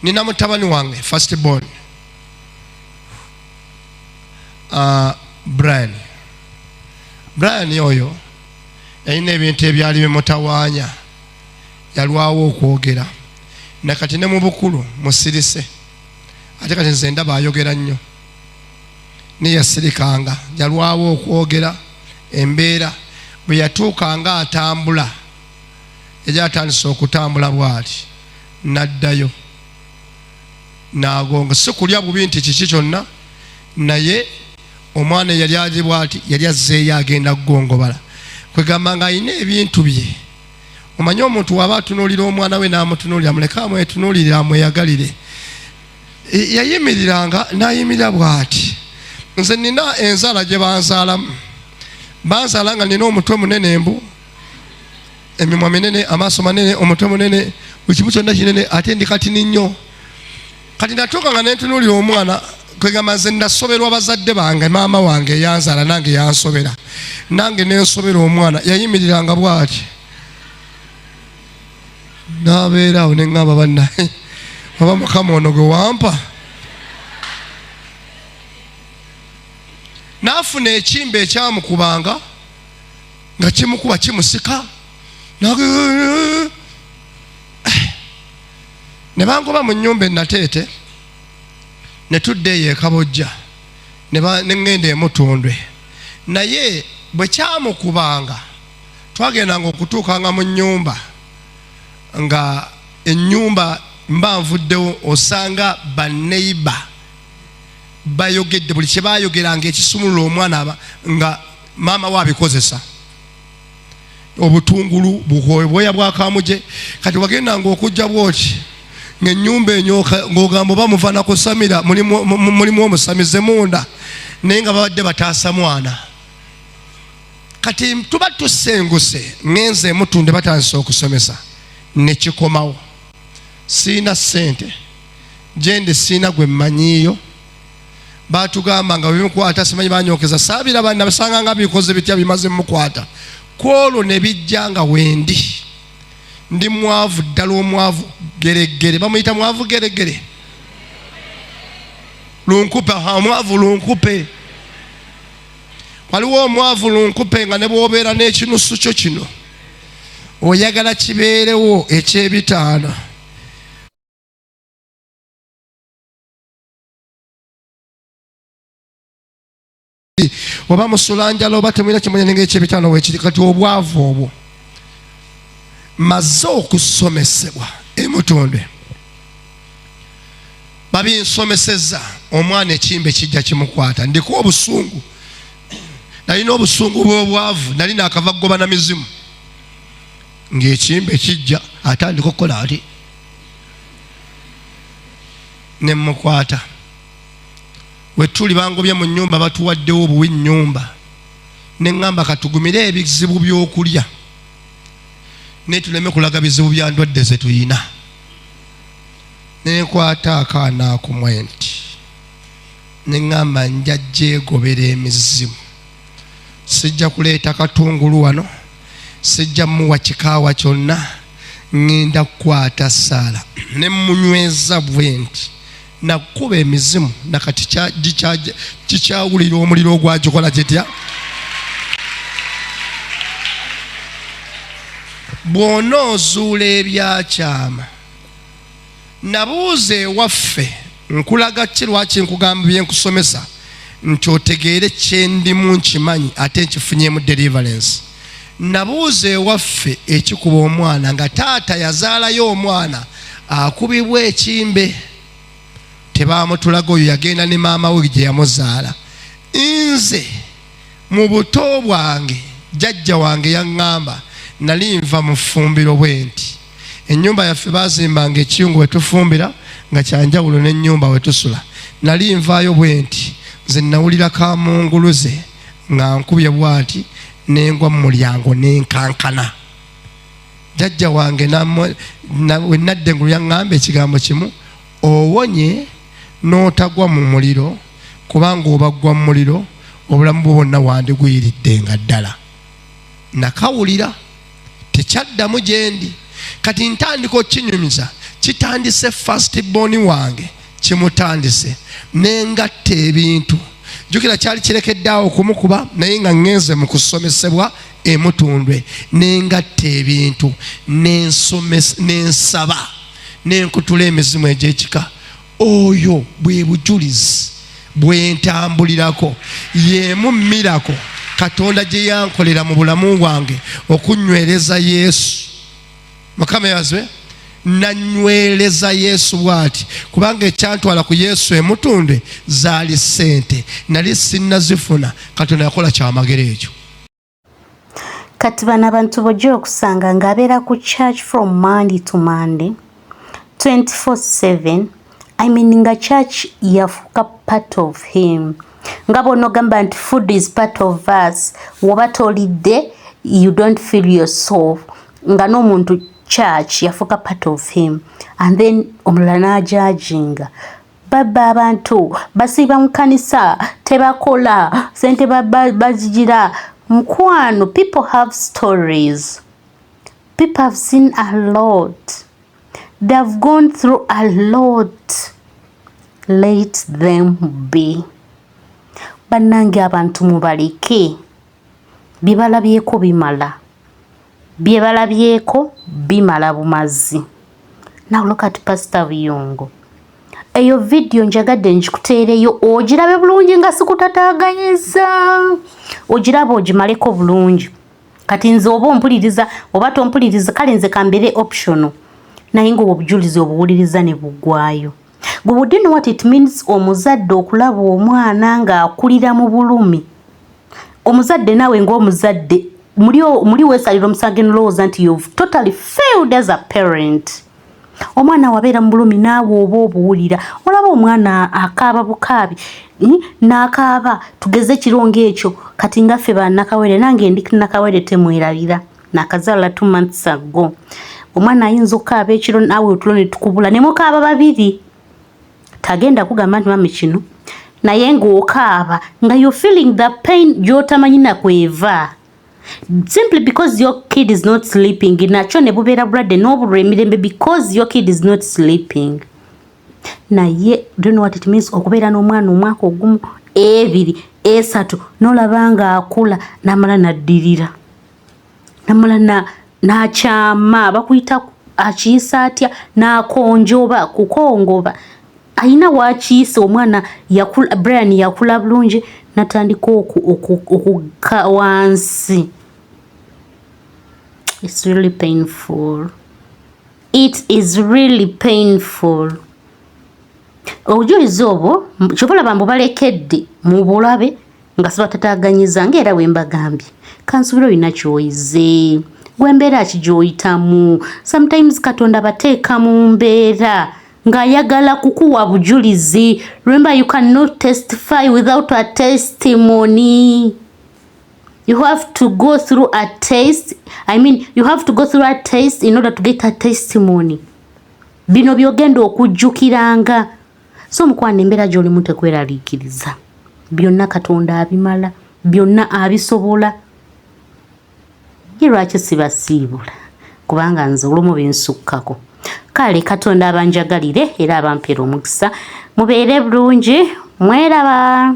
nina mutabani wange first born Brian oyo yalina ebintu ebyali bimutawaanya, yalwawo okwogera nakati ne mu bukulu musirise ate kati nze ndaba ayogera nnyo neyasirikanga, yalwawo okwogera. Embeera bwe yatuukanga atambula yali atandise okutambula bw'ati n'addayo n'agonga, si kulya bubi nti kiki kyonna, naye omwana yali ali bw'ati yali azzeeyo agenda kugongobala, kwegamba nga alina ebintu bye. Omanyi omuntu waba atunuulira omwana we n'amutunuulira, muleke amwetunuulire amweyagalire. Yayimiriranga n'ayimirira bw'ati. Nze nina enzaala gye banzaalamu, banzaala nga nina omutwe munene embu, emimwa minene, amaaso manene, omutwe munene, buli kimu kyonna kinene, ate ndi katini nnyo. Kati natuuka nga nentunuulira omwana, kwegamba nze nasoberwa bazadde bange, maama wange yanzaala nange yansobera, nange nensobera omwana. Yayimiriranga bw'ati n'abeeraawo neŋŋamba bannaye oba Mukama ono gwe wampa. N'afuna ekimba ekyamukubanga nga kimukuba kimusika, ne bangoba mu nnyumba enateete, ne tuddeeyo ekabojja ne ŋŋenda emutundwe. Naye bwe kyamukubanga twagendanga okutuukanga mu nnyumba nga ennyumba mba nvuddewo, osanga baneiba bayogedde buli kye bayogeranga ekisumulula omwana nga maama we abikozesa. Obutungulu, bwoya bwa kamuje. Kati wagendanga okujja bwoti ng'ennyumba enyooka ng'ogamba oba muva na kusamira mulimu omusamize munda, naye nga babadde bataasa mwana. Kati tuba tusenguse, ngenze emutunde batandise okusomesa ne kikomawo. Siina ssente, gyendi siina gwe mmanyiiyo. Baatugamba nga bimukwata simanyi banyookeza, saabira banna basanga nga bikoze bitya bimaze mukwata. Kwolwo ne bijja nga wendi ndi mwavu ddala, omwavu geregere, bamuyita mwavu geregere, lunkupe, mwavu lunkupe. Waliwo omwavu lunkupe nga ne bw'obeera n'ekinusu kyo kino oyagala kibeerewo eky'ebitaano. Oba musulanjala oba temulina kimanya ng'ekyebitaano weekiri. Kati obwavu obwo mazze okusomesebwa emutonde, babinsomesezza, omwana ekimbe kijja kimukwata. Ndiko obusungu, nalina obusungu bw'obwavu, nali naakava goba na mizimu, ng'ekimbe kijja atandika okukola ati ne mukwata. We tuli bangobye mu nnyumba, batuwaddewo obuwi nnyumba, ne ŋŋamba katugumire ebizibu by'okulya ne tuleme kulaga bizibu bya ndwadde ze tuyina. Ne nkwata akaana ako mwenti, ne ŋŋamba nja gyegobera emizimu, sijja kuleeta katungulu wano, sijja muwa kikaawa kyonna, ŋŋenda kukwata Saala ne munyweza bwenti, nakuba emizimu nakati kikyawulira omuliro ogwagikola gitya. Bw'onoozuula ebyakyama, nabuuza ewaffe, nkulaga ki lwaki nkugamba byenkusomesa nti otegeere kyendimu nkimanyi ate nkifunyemu deliverance. Nabuuza ewaffe ekikuba omwana nga taata yazaalayo omwana akubibwa ekimbe, tebaamutulaga oyo yagenda ne maama we gye yamuzaala. Nze mu buto bwange jjajja wange yaŋŋamba, nali nva mu ffumbiro bwenti. Ennyumba yaffe baazimbanga ekiyungu we tufumbira nga kyanjawulo n'ennyumba we tusula. Nali nvaayo bwenti, nze nawulira kamunguluze nga nkubye bwati, nengwa mu mulyango nenkankana. Jjajja wange we nadde engulu yaŋŋamba ekigambo kimu, owonye n'otagwa mu muliro, kubanga obaggwa mu muliro obulamu bwo bwonna wandigwiridde nga ddala. Nakawulira tekyaddamu gyendi. Kati ntandika okukinyumiza, kitandise first born wange kimutandise nengatta ebintu jukira kyali kirekeddaawo okumukuba naye nga ngenze mu kusomesebwa emutundwe nengatta ebintu nensaba nenkutula emizimu egy'ekika oyo bwe bujulizi bwentambulirako yemumirako Katonda gye yankolera mu bulamu bwange okunywereza Yesu. Mukama yazwe nanywereza Yesu bwati kubanga ekyantwala ku Yesu emutundwe zaali sente nali sinnazifuna Katonda yakola kyamagero ekyo. Kati bano abantu bojja okusanga ng'abeera ku church from Monday to Monday 24/7. I mean nga church yafuuka part of him. Nga bonogamba nti food is part of us. Woba tolidde you don't feel yourself. Nga n'omuntu church yafuuka part of him. And then omulala n'ajajinga. Baba abantu basiiba mu kanisa tebakola sente bazigira. Mkwano, people have stories. People have seen a lot. They have gone through a lot. Let them be. Bannange abantu mubaleke. Bibalabyeko bimala. Byebalabyeko bimala bumazi. Now look at Pastor Buyungo. Eyo video njagadde njikuteereyo ogirabe bulungi nga sikutataganyiza. Ogirabe ogimaleko bulungi. Kati nze oba ompuliriza oba tompuliriza kale nze kambere optional. Naye nga obujulizi obuwuliriza ne bugwayo. Gwe would know what it means omuzadde okulaba omwana nga akulira mu bulumi. Omuzadde nawe ng'omuzadde muli weesalira omusange nolowooza nti you've totally failed as a parent. Omwana wabeera mu bulumi naawe oba obuwulira olaba omwana akaaba bukaabi n'akaaba tugeze kirongo ekyo kati nga ffe bannakawere nange ndi nakawere temwerabira nakazaala 2 months ago. Omwana ayinza okukaaba ekiro naawe otulo ne tukubula ne mukaaba babiri tagenda kugamba nti mami kino naye ng'okaaba nga you're feeling the pain gy'otamanyi nakweva. Simply because your kid is not sleeping. Nacho ne bubeera bulwadde n'obulwemirembe because your kid is not sleeping. Naye do you know what it means okubeera n'omwana omwaka ogumu 2 3 n'olabanga akula namala naddirira namala n'akyama bakuyita akiyisa atya n'akonjoba kukongoba ayina waakiyisa omwana yakula Brian yakula bulungi natandika okuka wansi. It's really painful. It is really painful. Obujulizi obwo kyobulaba mbubalekedde mu bulabe nga sibatataganyiza ng'era bwe mbagambye kansubira olina kyoyize gwembeera kijooyitamu. Sometimes Katonda bateeka mu mbeera ng'ayagala kukuwa bujulizi. Remember, you cannot testify without a testimony. You have to go through a test. You have to go through a test in order to get a testimony. Bino byogenda okujjukiranga. So mukwana embeera gy'olimu tekweraliikiriza. Byonna Katonda abimala. Byonna abisobola. Ye lwaki sibasiibula? Kubanga nze olumu binsukkako. Kale Katonda abanjagalire era abampeera omukisa. Mubeere bulungi. Mweraba.